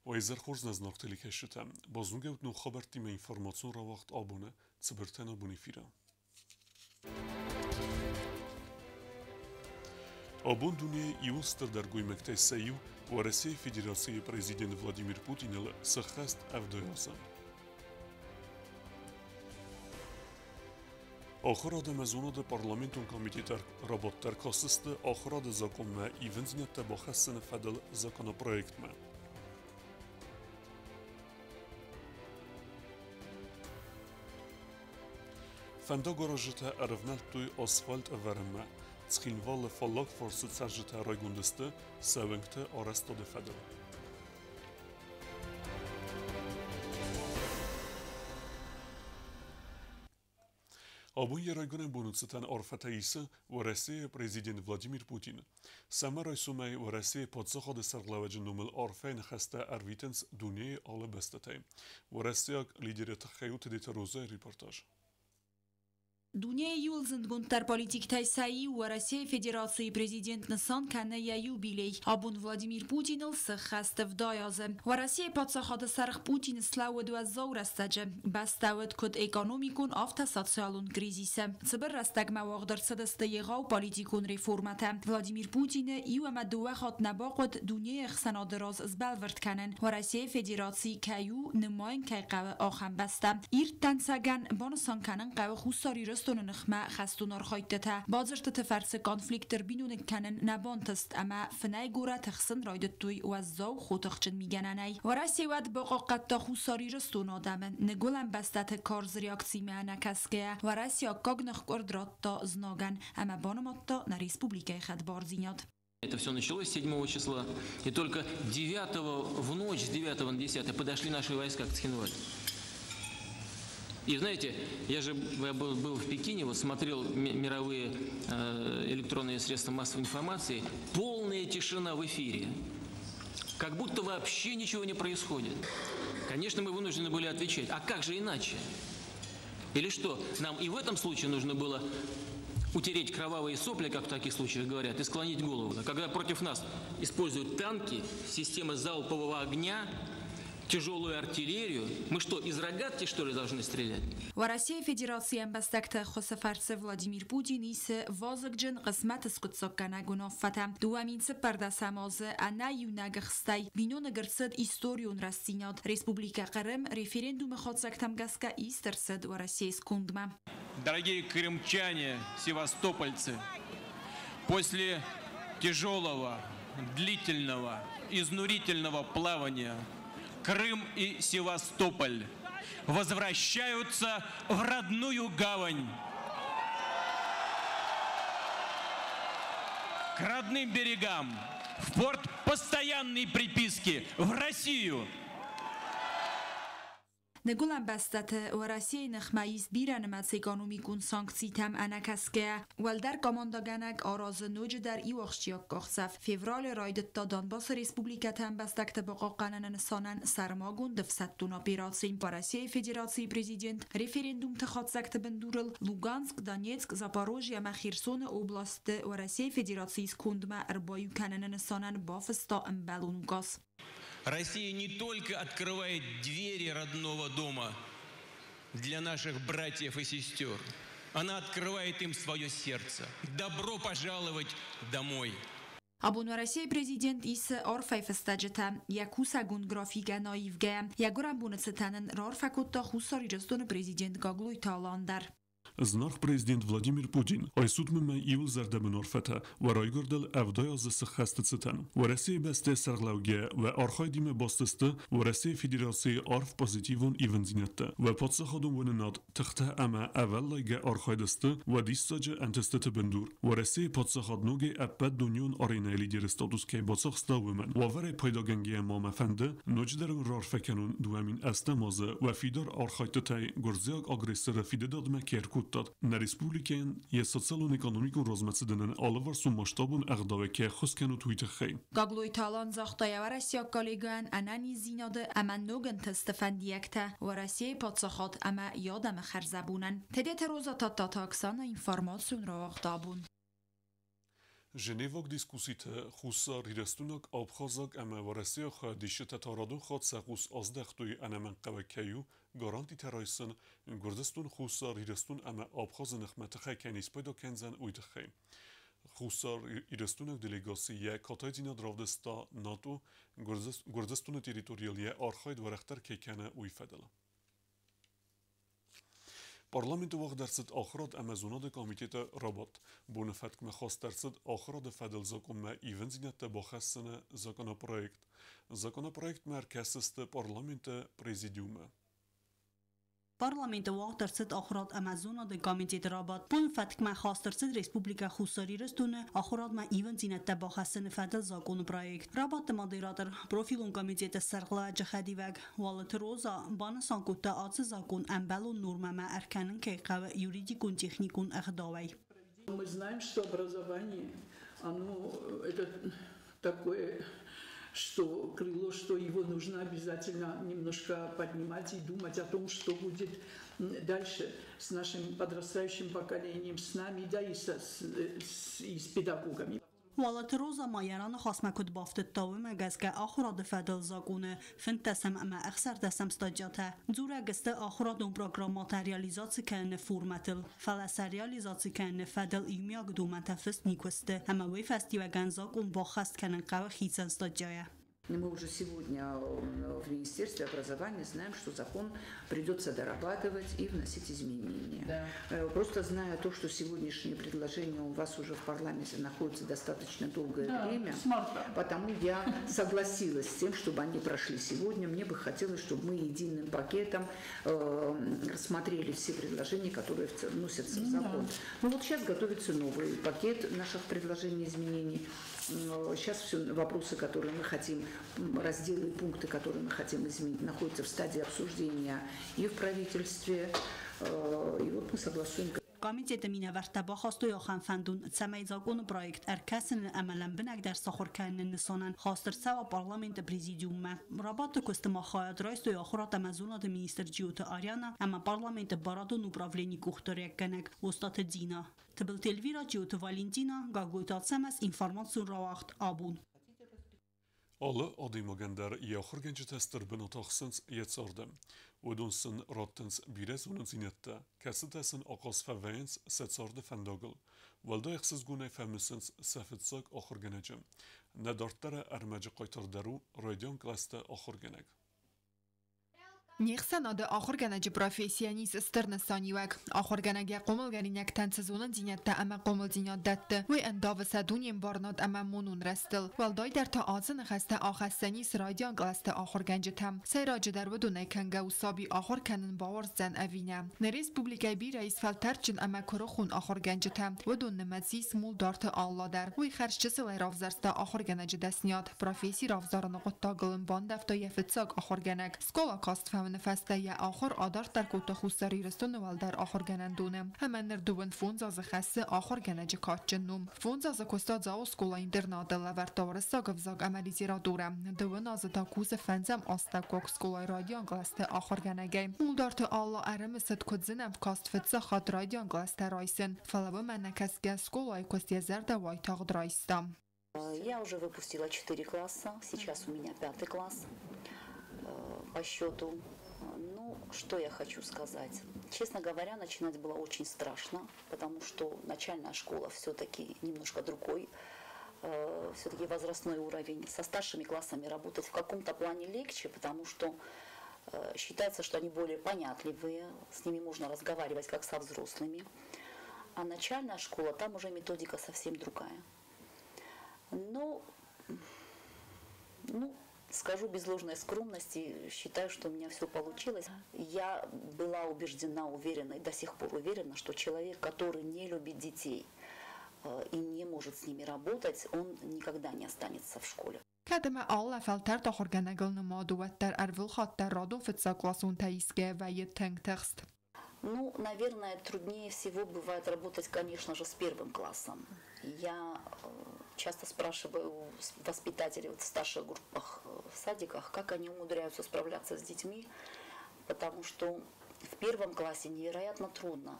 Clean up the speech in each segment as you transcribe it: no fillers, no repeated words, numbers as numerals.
وإذا خرجنا زناقتلي كشتا بازنوجة نو خبرتي من إنفورماسيون را وقت آبونه تبرتنا بونيفيرا آبون دنیا یوستر در گوی مکتای سیو و رسی فدراسی پرزیدنت ولادیمیر پوتین سخست افدایازم. آخراد مزونات پارلمانتون کمیتر رابط در کاسست آخراد زاکن ما ایونزنیت با خستن فدل زاکن پروژه ما. فندا گاراژتا ارفنال توی آسفالت ورما تخینوال فلاک فرصت سرجتا رایگوندسته سوینگته آرستا دفدل. آبون یه رایگان بونوتستان آرفتاییسه و رسی پرزیدنت ولادیمیر پوتین. سمرای سومی و رسی پادساخاد سرگلاوج نومل آرفین خسته ارویتنس دنیای آل بستتای و رسیاک لیدر تخیوت دیت روزای ریپورتاج. Дуния юлзендгунтар политиктай саи у России Федерации президент Насан канна я юбилей. Абун Владимир Путин схаст в даязе. У России подсахада сарх Путин славуд ва заурастаджа. Бастауд код экономикун авто социалун кризиса. Цбр растаг мавагдар садасты егау политикун реформата. Владимир Путин и у мадуа хат набақот дуния хсанадыраз збалвард канен. У России Федерации каю нмайн кайқав ахам баста. Иртан саган бонсан канен қав хусари نخمة خستونار خايتتا بازرت تفرس كونفليكتر بينون كانن نبانتست اما فناي گورا تخسن رايدتوي وزاو خوتخچن میگننای ورسی ود بقاقت تا خوساری رستون آدمن نگولن بستت کارز ریاکسی معنا کسکه ورسی اکاگ نخکردرات تا زناگن اما بانمات تا نا республика خد بارزیناد. Это все началось 7 числа, и только 9 в ночь, с 9 на 10 подошли наши войска к Цхинвалю. И знаете, я был в Пекине, вот смотрел мировые электронные средства массовой информации, полная тишина в эфире. Как будто вообще ничего не происходит. Конечно, мы вынуждены были отвечать. А как же иначе? Или что, нам и в этом случае нужно было утереть кровавые сопли, как в таких случаях говорят, и склонить голову? Когда против нас используют танки, системы залпового огня, тяжелую артиллерию. Мы что, из рогатки, что ли, должны стрелять? В России Федерации амбастакта хосафарце Владимир Путин исе вазыкджин қысмат скутсоккана гуноффата. Дуаминце пардасамазы ана юнагахстай бинон гырцед историон растинят. Республика Крым референдум хотсактамгаска истерсед в России скундма. Дорогие крымчане, севастопольцы, после тяжелого, длительного, изнурительного плавания Крым и Севастополь возвращаются в родную гавань, к родным берегам, в порт постоянной приписки, в Россию. نگولن بستت و رسی نخماییز بیرن مدسیگانو کن سانکسی تم انکسکه ولدر کامانداگنک آراز نوج در ای وخشیاک گخصف فیورال رایدت تا دانباس ریسپوبلیکت هم بستکت بقا قانن نسانن سرماگون دفستون اپیراتسین با رسی فدراسی پریزیدنت ریفرندوم تخاطسکت بندورل لوگانسک دانیتسک زاپاروژیا مخیرسون اوبلاست و رسی فدراسی سکوندما اربایو کنن نسانن بافستا امبلونوگاس. Россия не только открывает двери родного дома для наших братьев и сестер, она открывает им свое сердце. Добро пожаловать домой! Абун России президент ис орфай фестаджета якуса гун графика наивге ягурам бунцетанен рорфакутта хусари жестон президент гаглуй таландар. Знах президент Владимир Путин айсуд мма иул зардабын орфата و رایگردل افدای از سخست ستن و رسی بسته سرگلاوگه و آرخای دیم باستسته و رسی فدراسی آرف پوزیتیون ایونزینته و پادسه خودم ونناد تخته اما اول لایگه آرخای دسته و دیستاج انتستت بندور و رسی پادسه خودنوگه اپد دنیون آرینه لیدر استاتوس که باتساخ ستاومن و وره پیداگنگی مام فنده نجدرون رارفکنون دوامین استمازه و فیدار آرخای تتای گرزیاگ آگریسر فیدداد مکرکوت na Respubliken je sociálno-ekonomikon rozmacedenen alvarsun maštabun agdaveke khoskanu tuitxey. Gagloy talan zaxtaya Rusya kollegan anani zinade ama nogen testefendiekte و Rusya patsahat ama yadam kharzabunan. Tedet roza tataksan informatsiyon ra vaqtabun. Женевок дискусите хуса рирестунок абхазак اما ورسي خادیش تتارادون خود سقوس ازدخ توی انمن قوکیو گارانتی ترایسن گردستون خوسا ریرستون اما آبخاز نخمت خی کنیس پیدا کنزن اوید خی خوسا ریرستونک دلیگاسی کاتای دینا دراودستا ناتو گردستون تریتوریالیه آرخاید ورختر که کنه اوی فدل پارلمنت وقت درصد آخرات امازوناد کمیته رابط بون فتک خواست درصد آخرات فدل زاکن ما ایون زینت با خستن زاکن پروژه مرکز است پارلمنت پرزیدیوم Parlamento وقت درصد آخرات امازوناد کمیته رابط بون فتک خواست درصد ریسپوبلیکا خوساری رستونه آخرات ما ایون زینت با خستن فدل زاکن پروژه رابط مدیراتور پروفیلون کمیته سرقلا جهادیوگ والت روزا بان سانکوتا آتش زاکن امبلو نورما ما ارکانن که قو юридикун техникун اخداوی. Мы знаем, что образование, оно это такое, что крыло, что его нужно обязательно немножко поднимать и думать о том, что будет дальше с нашим подрастающим поколением, с нами, да и с педагогами. والت روزا مایران خاصم کد بافت تاوم گزگه آخراد فدل زاگونه فنتسم اما اخسر دسم استاجاته زوره گسته آخراد اون پروگرامات ریالیزاسی کنه فرمتل فلس ریالیزاسی کنه فدل ایمیاگ دومت فست نیکسته اما وی فستی و گنزاگ اون باخست کنن قوه خیزن استاجایه. Мы уже сегодня в Министерстве образования знаем, что закон придется дорабатывать и вносить изменения. Да. Просто зная то, что сегодняшние предложения у вас уже в парламенте находятся достаточно долгое время, потому я согласилась с тем, чтобы они прошли сегодня. Мне бы хотелось, чтобы мы единым пакетом рассмотрели все предложения, которые вносятся в закон. Ну вот сейчас готовится новый пакет наших предложений изменений. Сейчас все вопросы, которые мы хотим, разделы и пункты, которые мы хотим изменить, находятся в стадии обсуждения и в правительстве. И вот мы согласуем. Комитет меня вартаба خواستو یا خنفندون سمای زاگون پروژه ارکسن عملاً بنگ در سخور کردن نسانن خواستر سوا پارلمنت پرزیدیوم رابط کستما خواهد رایست و آخرات مزونات مینیستر جیوت آریانا اما پارلمنت بارادو نوبراولینی کوختاری کنگ استاد دینا تبل تلویرا جیوت والنتینا گاگویتات سمس اینفورماسیون را وقت آبون Alle adimagender iacher genje tester benotachsens yetzardem. Odonsen rattens bires unenzinette. Kersetesen akas verweins setzarde fendagel. Walda exes gune femesens sefetzak acher genejem. Nedartere ermece qaytardaru radion klaste acher geneg. Нехсанада ахырганаджи профессионист стернасаниуак ахырганага қомылгаринак тансазунан зинятта ама қомылзинят датты вай эндава садуним барнад ама монун растил валдай дар та азын хаста ахассанис радиан гласта ахырганджи там сайраджи дар ودونه کنگا و سابی آخر کنن باورز زن اوینه نه ریسپوبلیکای بی رئیس فلترچن اما کرخون آخرگنج تم ودونه مزیس مول دارت آلا در وی خرچسل رافزرستا آخرگنج دستنیاد پروفیسی رافزارن قطا گلن باندفتا یفتساگ آخرگنگ سکولا کاست نفسته یا آخر آدارت در کوتا خوستاری رستون ول در آخر گنندونم همه نردوون فونز از خسته آخر گنج کاتجنوم فونز از کوستا زاو سکولا اینترنات لورتاور ساگوزاگ عملیزی را دورم دوون از تا کوز فنزم آستا کوک سکولای رادیان گلسته آخر گنگه مولدارت آلا ارم ست کدزنم کاست فتزا خاد رادیان گلسته رایسن فلو من نکسگه سکولای کوستی زرد وایتاغ درایستم. Я уже выпустила 4 класса, сейчас у меня 5-й класс по счету. Ну, что я хочу сказать. Честно говоря, начинать было очень страшно, потому что начальная школа все-таки немножко другой, все-таки возрастной уровень. Со старшими классами работать в каком-то плане легче, потому что считается, что они более понятливые, с ними можно разговаривать как со взрослыми. А начальная школа, там уже методика совсем другая. Ну, скажу без ложной скромности, считаю, что у меня все получилось. Я была убеждена, уверена и до сих пор уверена, что человек, который не любит детей и не может с ними работать, он никогда не останется в школе. Kademe alla feltert ахорганагл намадуаттар арвилхаттар радон фитсакласун таиске вайе тengtekst. Ну, наверное, труднее всего бывает работать, конечно же, с первым классом. Я часто спрашиваю воспитателей в старших группах в садиках, как они умудряются справляться с детьми, потому что в первом классе невероятно трудно.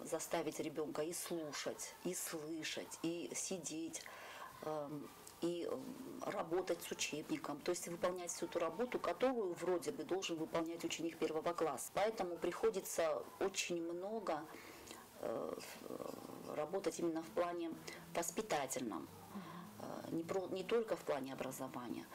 заставить ребенка и слушать, и слышать, и сидеть, и работать с учебником, то есть выполнять всю ту работу, которую вроде бы должен выполнять ученик 1 класса. Поэтому приходится очень много работать именно в плане воспитательном, не только в плане образования.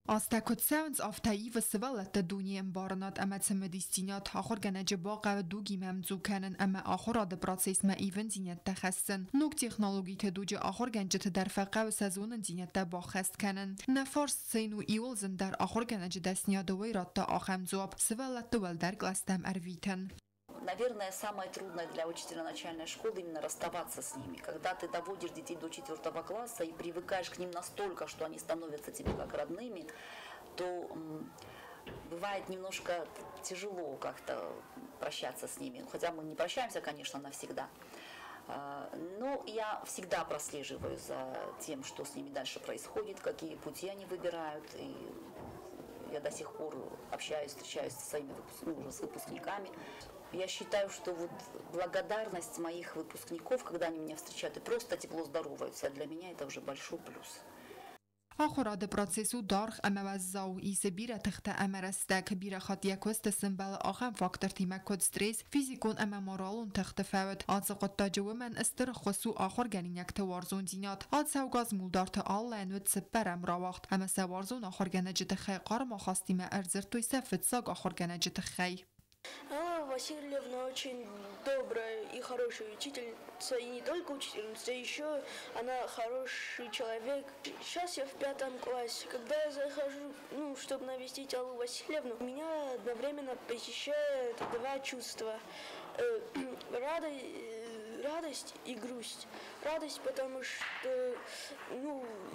Aastakotseans aftaiva svalat duniem barnat amat samedistinat akhor ganaj baqa dugi mamzu kanan ama akhorad proces ma even dinat takhassan nuk texnologi ke duji akhor ganjat dar faqa sezon dinat ba khast kanan nafars sinu iolzen dar akhor ganaj dasniadowi ratta akhamzob svalat wal dar glastam arvitan. Наверное, самое трудное для учителя начальной школы именно расставаться с ними. Когда ты доводишь детей до 4 класса и привыкаешь к ним настолько, что они становятся тебе как родными, то бывает немножко тяжело как-то прощаться с ними. Хотя мы не прощаемся, конечно, навсегда. Но я всегда прослеживаю за тем, что с ними дальше происходит, какие пути они выбирают. И я до сих пор общаюсь, встречаюсь со своими выпускниками. Я считаю, что вот благодарность моих выпускников, когда они меня встречают и просто тепло здороваются, для меня это уже большой плюс. آخراد پروسسو دارخ اموزاو ایسبیره تخت امرسته کبیره خاطی کوست سمبل آخر فاکتور تیمه کد استرس فیزیکون امامورالون تخت فوت آزقت تاجو من استر خصو آخر گنین یک توارزون دینات آد سوگاز مولدارت آل نوت سپرم را وقت اما سوارزون آخر گنجت خی قارم خواستیم ارزر توی سفت ساگ آخر گنجت خی. Алла Васильевна очень добрая и хорошая учительница, и не только учительница, еще она хороший человек. Сейчас я в 5 классе. Когда я захожу, чтобы навестить Аллу Васильевну, меня одновременно посещает 2 чувства. Радость и грусть. Радость, потому что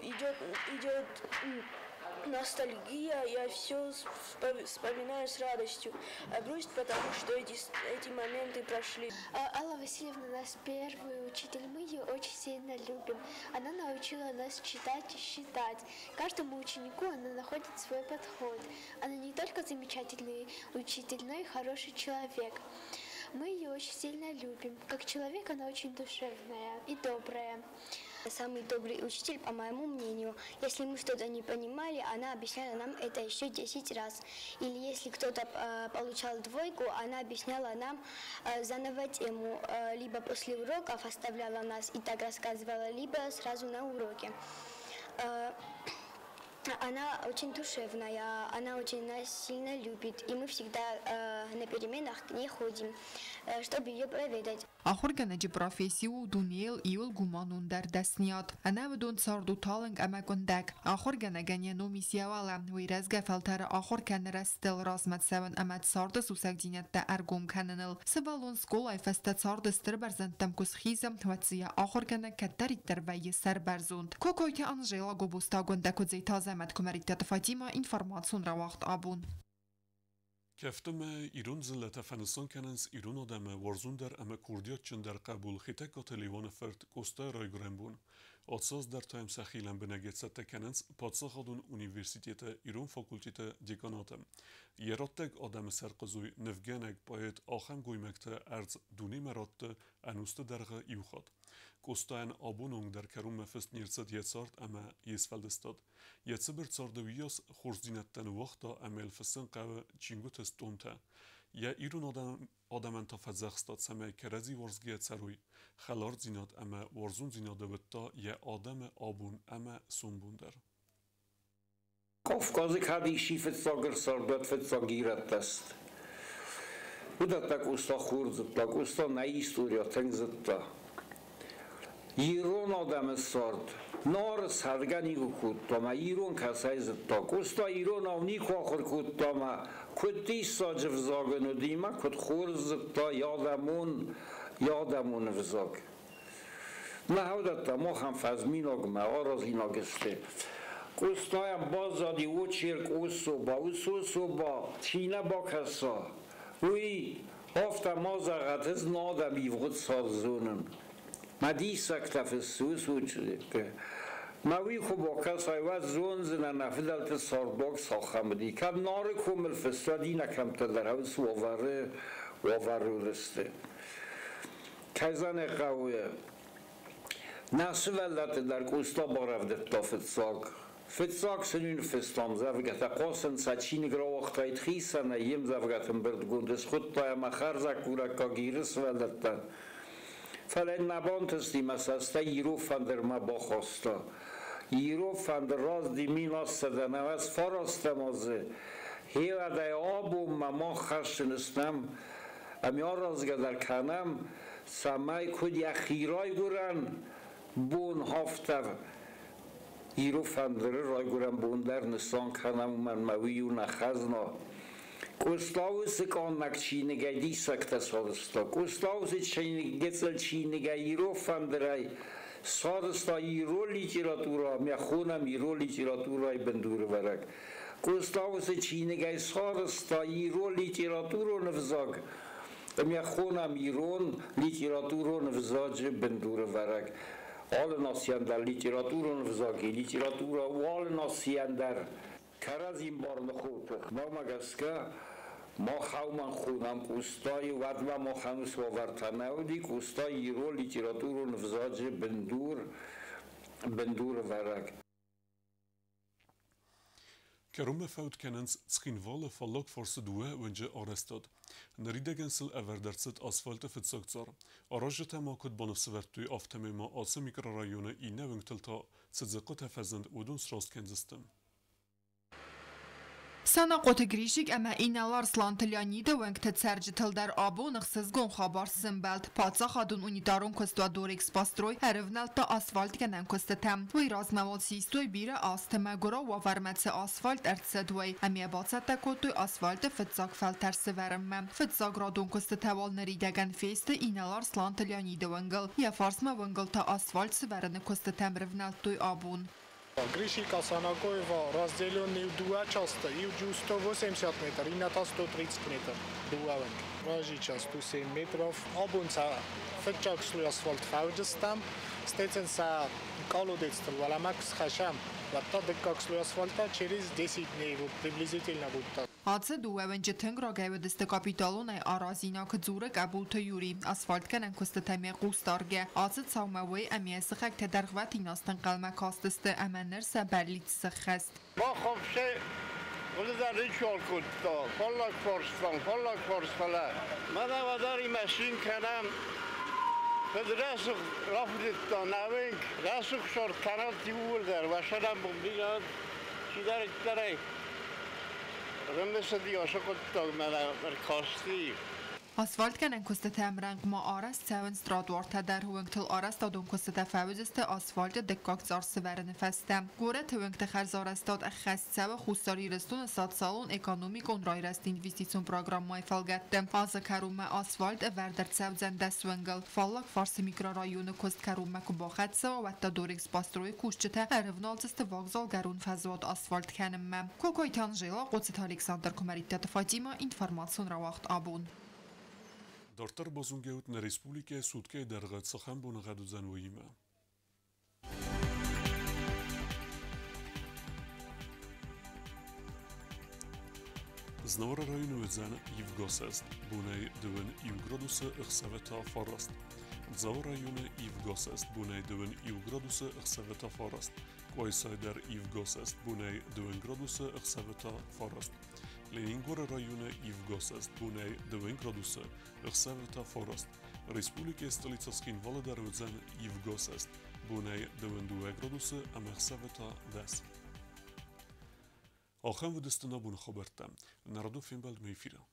идет ностальгия, я все вспоминаю с радостью, а грусть, потому что эти моменты прошли. Алла Васильевна, наш первый учитель, мы ее очень сильно любим. Она научила нас читать и считать. Каждому ученику она находит свой подход. Она не только замечательный учитель, но и хороший человек. Мы ее очень сильно любим. Как человек она очень душевная и добрая. Самый добрый учитель, по моему мнению. Если мы что-то не понимали, она объясняла нам это еще 10 раз. Или если кто-то получал 2, она объясняла нам заново тему. Либо после уроков оставляла нас и так рассказывала, либо сразу на уроке. Она очень душевная, она очень нас сильно любит, и мы всегда на переменах к ней ходим, чтобы ее проведать. آخر گنج پروفسیو دونیل ایول گمانون در دستنیات. انا بدون سردو تالنگ اما گندک. آخر گنگانی نومیسیاوالا ویرز گفلتر آخر کن رستل رازمت سون امت سرد سوسک دینت تا ارگوم کننل. سوالون سکول فست سرد ستر برزندم کس خیزم توتزیا آخر گنگ کتری در وی سر برزوند. کوکوی که آنجیلا گوبوستا گندک و زیتا زمت کمریت فاطیما اینفرماسیون را وقت آبون. كفتم إيران زلت أفغانستان كننس إيران آدم ورزون در أما كرديات چند در قبول خيتك تليوان فرد كوستا رايگرن بون. آتساز در تایم سخیلن بنگت ست کننس پادسا خادون اونیورسیتیت ایران فاکولتیت دیکاناتم. یراتگ آدم سرقزوی نفگنگ باید آخم گویمکت ارز دونی مرات انوست درغ ایوخاد. کوستاین آبونونگ در کرون مفست نیرزد یتسارد اما یسفلدستاد. یتسبر تساردویاس خورزینتن وقتا اما الفسن قوه چینگو تستونتا. یا ایران آدم تا زخستاد سمه کرزی ورزگیت سروی خلار زیناد اما ورزون زیناده بتا یا آدم آبون اما سنبوندر. Kafkazı kadişi fetsagır sardat fetsagirat است. Uda tak usta khurd tak usta na istoriya tengzetta. İran adamı sard. Nar sargani kut ama İran kasay zetta. Usta İran avni khokhur kut ama kutti sacev zaganu dima kut khurd zetta yadamun vzag. Nahavdatta ma ham fazminag ma arazinag este. Kostajem bazadi očirk usoba, čina bakasa. Uj, ofta mazagat ez nadam i vod sarzunen. Ma disak tafesus uçlik. Ma uj ko bakasa i vad zonzena nafidal te sarbak sakhamdi. Kad nare komel festadina kam te darhaus wavaru liste. تایزان قویه ناسو ولات در کوستا بارفت تا فتساق سنین فستام زفگت قاسن سچین گرا وقتای خیسن یم زفگتم برد گندس خود تای مخرزک کورا کاگیرس ولدتن فلان نبانتستی مساستا یرو فندر ما باخواستا یرو فندر راز دیمین آستدن از فاراستا مازه هیو دای آبو ما خرشنستم امیار رازگدر کنم سمای کد یخیرای گرن بون هافتر یرو فندره رای گرن بون در نسان کنم من مویو نخزنا کوستاوس کان نکچینگه دی سکت سادستا کوستاوس گتل چینگه یرو فندره سادستا یرو لیتراتورا میخونم یرو لیتراتورای بندور ورک کوستاوس چینگه سادستا یرو لیتراتورو نفزاگ میخونم یرون لیتراتورو نفزاج بندور ورک آل ناسیان در لیتراتورو نفزاگی لیتراتورا وال ناسیان در کرز این بار نخوت ما مگسکه ما خومن خونم کوستای ود و ما خنوس و ورتنودی کوستای یرو لیتراتورو نفزاج بندور ورک Kerum fout kennens schinwale verlog forse due wenje arrestad. Naridegensil everdertset asfalte fitsoktsar. Arajete ma kod banovsvertu aftemema ase mikrorajone i nevengtelta tzedzekot hefezend udons rastkenzistem. Sana qotegrijik ama inalar slantilyanide wengte serjitel der abo nıxsızgon xabar simbelt. Patsa xadun unitarun kostwa dorix pastroy herevnelta asfalt kenen kostetem. Vy razmeval sistoy bire asteme gora wa varmetse asfalt ertsedway. Amie batsata kotoy asfalt fitsak felter severemme. Fitsak radun kosteteval neridegen feste inalar slantilyanide wengel. Ja farsma wengel ta asfalt severene kostetem revneltoy abun. Гришика Санагоева разделенный в два части, и в 180 метров, и на 130 метров. Дуавен. Ражи час 107 метров. Обунца фетчак слой асфальт фаудистам. Стеценца колодецтл, валамакс хашам. Вот так как слой асфальта через 10 дней приблизительно будет. Hadise duevenci tengro gevdiste kapitalunay arazina kdzure qabulta yuri asfalt kenen kostetemi qustarge azit savmaway amiesi xak tedargvat inastan qalma kastiste amener saberlit sxest ما خب شه ولی در ریچال کد دا فلاک فرستاله من واداری ماشین کنم خد رسوخ رفت دا نوینگ رسوخ شور کنال تیبول در و شدم بمبیاد چی داره رمز دیگه کد من کاستی Asfalt kenen kostetem rang ma arast seven stradvarta der huengtel arast adon kostete fevzeste asfalt dekkak zarseveren feste. Gore huengte xerzarestad xest seve xustari restun sad salon ekonomik on rayrest investicion programmay falgette. Azı karume asfalt verdert sevzen deswengel. Fallak farsi mikrorayonu kost karume kubaxet seva vetta dorix bastroy kuşçete erevnalteste vokzal garun fezvat asfalt kenemme. Kokoy Tanjela, Qotsit Alexander Kumaritet Fatima, informasyon ravaqt abun. Dartar bozungeut na Respublike Sudke dergat saxan bun gadu zanwiyma. Znawra rayonu zan Yvgosest bunay dwen Yvgraduse ixsaveta farast. Znawra rayonu Yvgosest bunay dwen Yvgraduse ixsaveta farast. Qoysayder Yvgosest bunay dwen graduse ixsaveta farast. Leningora rayonu Yvgosest bunay dwen graduse ixsaveta farast. Respublike stolica Schinwale derwzen Yvgosest bunay dwen 2 graduse am ixsaveta des. آخر ودستنا بون خبرتم نردو فیلم بلد میفیرم